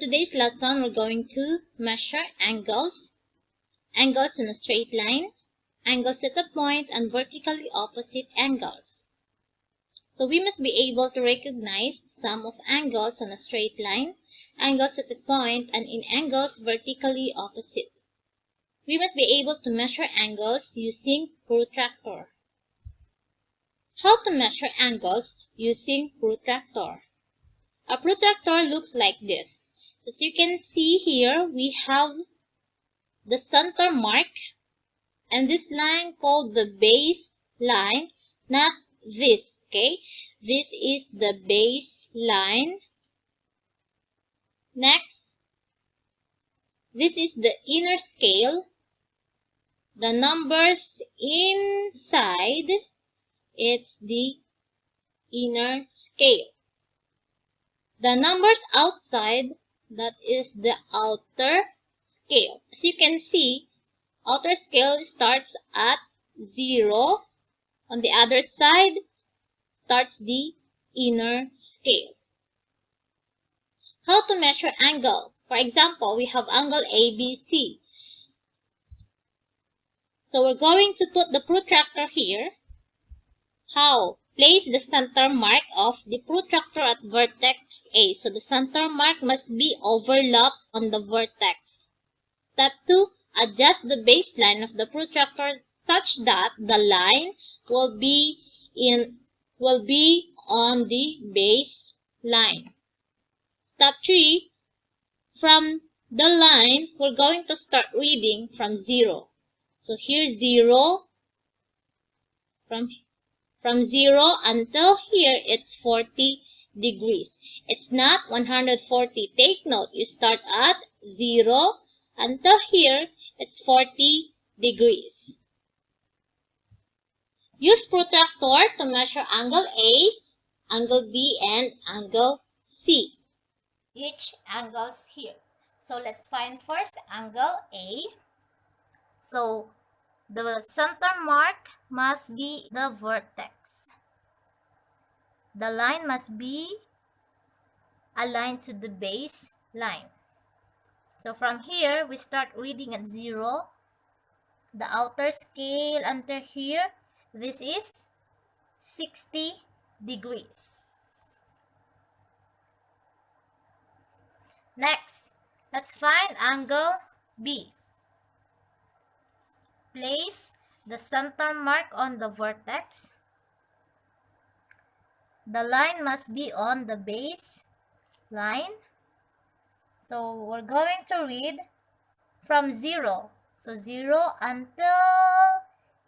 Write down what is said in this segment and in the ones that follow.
today's lesson, we're going to measure angles, angles in a straight line, angles at a point, and vertically opposite angles. So we must be able to recognize some of angles on a straight line, angles at a point, and in angles vertically opposite. We must be able to measure angles using protractor. How to measure angles using protractor? A protractor looks like this. As you can see here, we have the center mark and this line called the base line, not this, okay? This is the base line. Next, this is the inner scale. The numbers inside, it's the inner scale. The numbers outside, that is the outer scale. As you can see, outer scale starts at 0. On the other side, starts the inner scale. How to measure angle? For example, we have angle ABC. So we're going to put the protractor here. How? Place the center mark of the protractor at vertex A. So the center mark must be overlapped on the vertex. Step 2. Adjust the baseline of the protractor such that the line will be on the baseline. Step 3. From the line, we're going to start reading from 0. So here's 0. From 0 until here, it's 40 degrees. It's not 140. Take note, you start at 0 until here, it's 40 degrees. Use protractor to measure angle A, angle B, and angle C. Each angles here. So let's find first angle A. So the center mark must be the vertex. The line must be aligned to the base line. So from here, we start reading at 0. The outer scale under here, this is 60 degrees. Next, let's find angle B. Place the center mark on the vertex. The line must be on the base line. So we're going to read from 0. So 0 until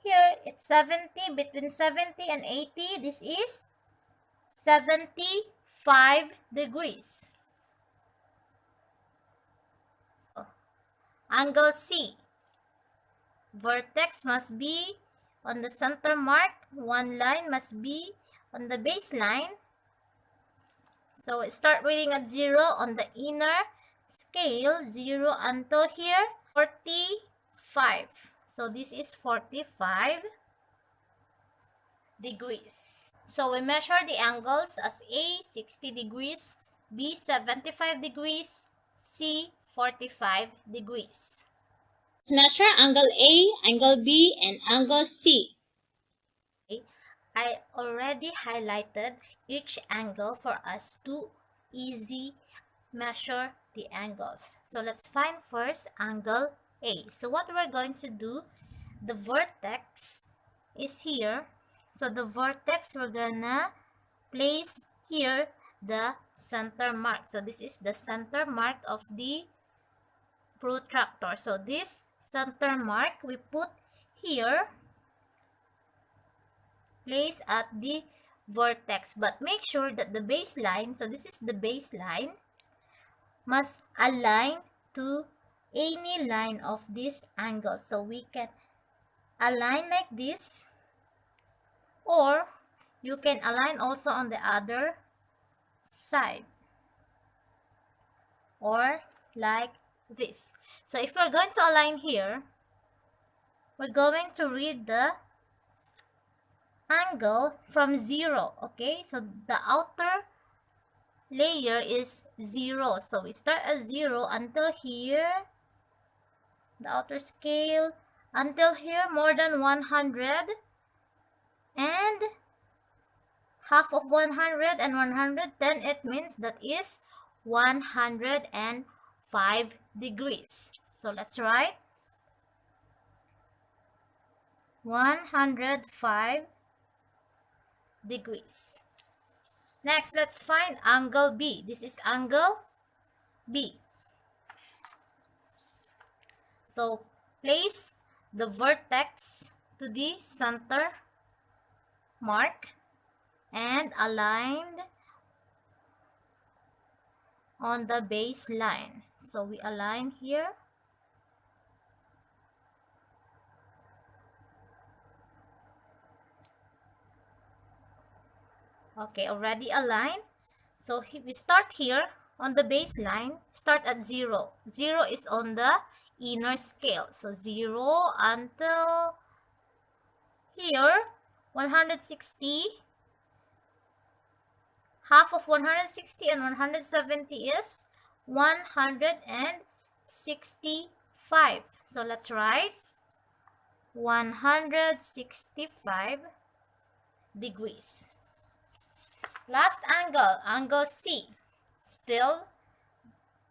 here, it's 70. Between 70 and 80, this is 75 degrees. Angle C. Vertex must be on the center mark. One line must be on the baseline. So start reading at 0 on the inner scale. 0 until here, 45. So this is 45 degrees. So we measure the angles as A 60 degrees, B 75 degrees, C 45 degrees. Let's measure angle A, angle B, and angle C. Okay. I already highlighted each angle for us to easy measure the angles. So let's find first angle A. So what we're going to do, the vertex is here. So the vertex, we're gonna place here the center mark. So this is the center mark of the protractor. So this center mark we put here, place at the vertex, but make sure that the baseline, so this is the baseline, must align to any line of this angle. So we can align like this, or you can align also on the other side, or like this. So if we're going to align here, we're going to read the angle from 0. Okay, so the outer layer is 0. So we start at 0 until here, the outer scale, until here more than 100, and half of 100 and 110, it means that is 105 degrees. So let's write 105 degrees. Next, let's find angle B. This is angle B. So place the vertex to the center mark and aligned on the baseline. So we align here. Okay, already aligned. So we start here on the baseline, start at 0. 0 is on the inner scale. So 0 until here, 160. Half of 160 and 170 is 165. So let's write 165 degrees. Last angle, angle C. Still,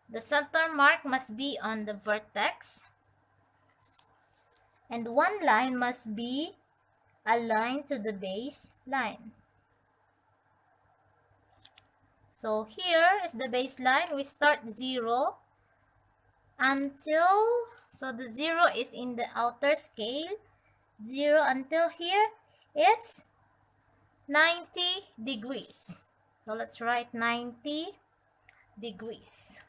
the center mark must be on the vertex, and one line must be aligned to the base line. So here is the baseline. We start 0 until, so the 0 is in the outer scale. 0 until here, it's 90 degrees. So let's write 90 degrees.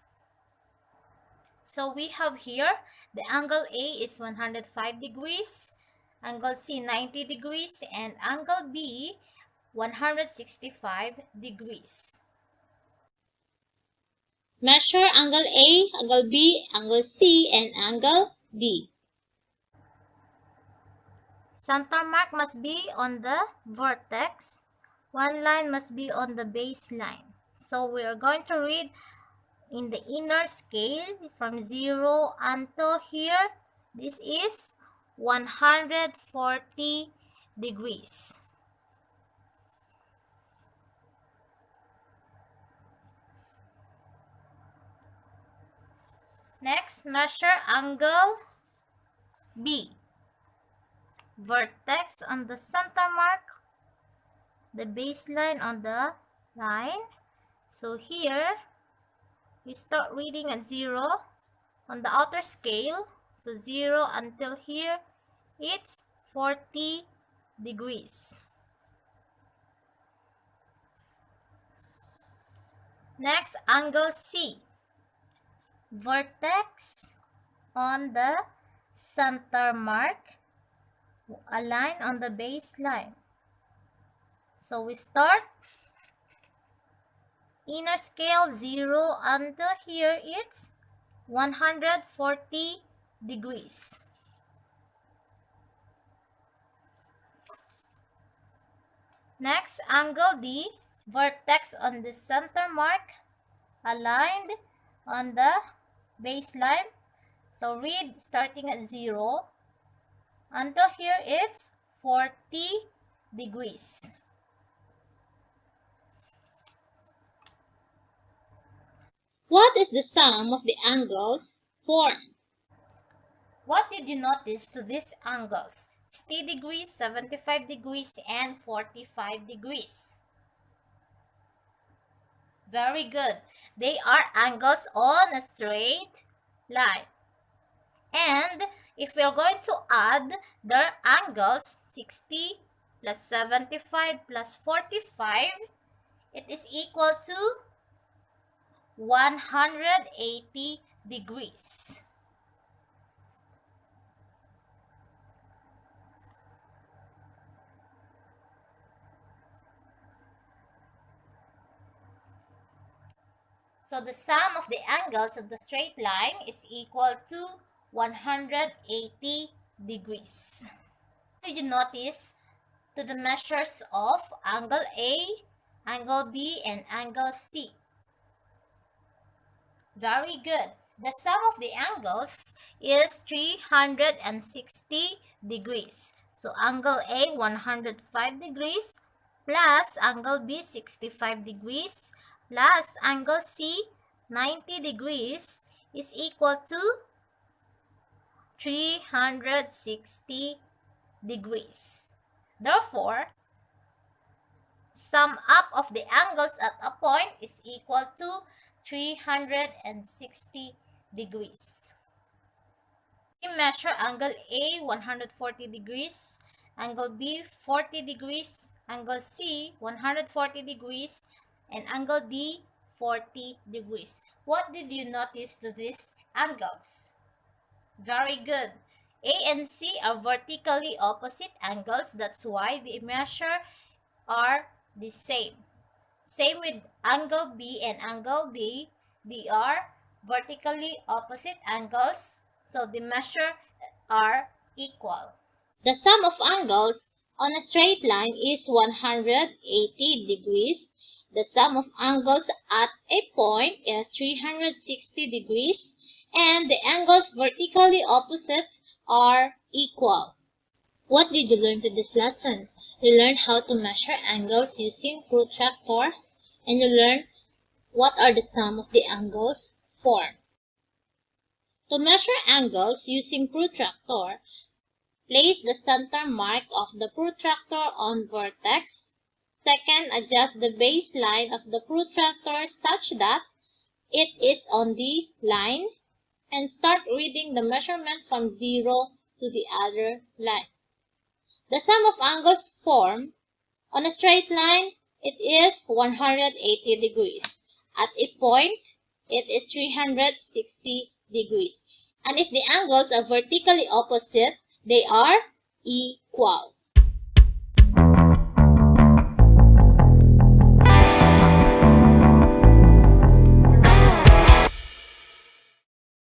So we have here the angle A is 105 degrees, angle C 90 degrees, and angle B 165 degrees. Measure angle A, angle B, angle C, and angle D. Center mark must be on the vertex. One line must be on the baseline. So we are going to read in the inner scale from 0 until here. This is 140 degrees. Next, measure angle B. Vertex on the center mark, the baseline on the line. So here, we start reading at 0 on the outer scale. So 0 until here, it's 40 degrees. Next, angle C. Vertex on the center mark, align on the baseline. So we start inner scale 0 until here, it's 140 degrees. Next, angle D. Vertex on the center mark, aligned on the baseline. So read starting at 0 until here, it's 40 degrees. What is the sum of the angles formed? What did you notice to these angles? 60 degrees, 75 degrees, and 45 degrees. Very good. They are angles on a straight line. And if we are going to add their angles, 60 plus 75 plus 45, it is equal to 180 degrees. So the sum of the angles of the straight line is equal to 180 degrees. Did you notice to the measures of angle A, angle B, and angle C? Very good. The sum of the angles is 360 degrees. So angle A 105 degrees plus angle B 65 degrees plus angle C 90 degrees is equal to 360 degrees. Therefore, sum up of the angles at a point is equal to 360 degrees. We measure angle A 140 degrees, angle B 40 degrees, angle C 140 degrees, and angle D 40 degrees. What did you notice to these angles? Very good. A and C are vertically opposite angles. That's why the measure are the same. Same with angle B and angle D. They are vertically opposite angles, so the measure are equal. The sum of angles on a straight line is 180 degrees. The sum of angles at a point is 360 degrees, and the angles vertically opposite are equal. What did you learn to this lesson? You learned how to measure angles using protractor, and you learned what are the sum of the angles formed. To measure angles using protractor, place the center mark of the protractor on vertex. Second, adjust the baseline of the protractor such that it is on the line, and start reading the measurement from 0 to the other line. The sum of angles formed on a straight line, it is 180 degrees. At a point, it is 360 degrees. And if the angles are vertically opposite, they are equal.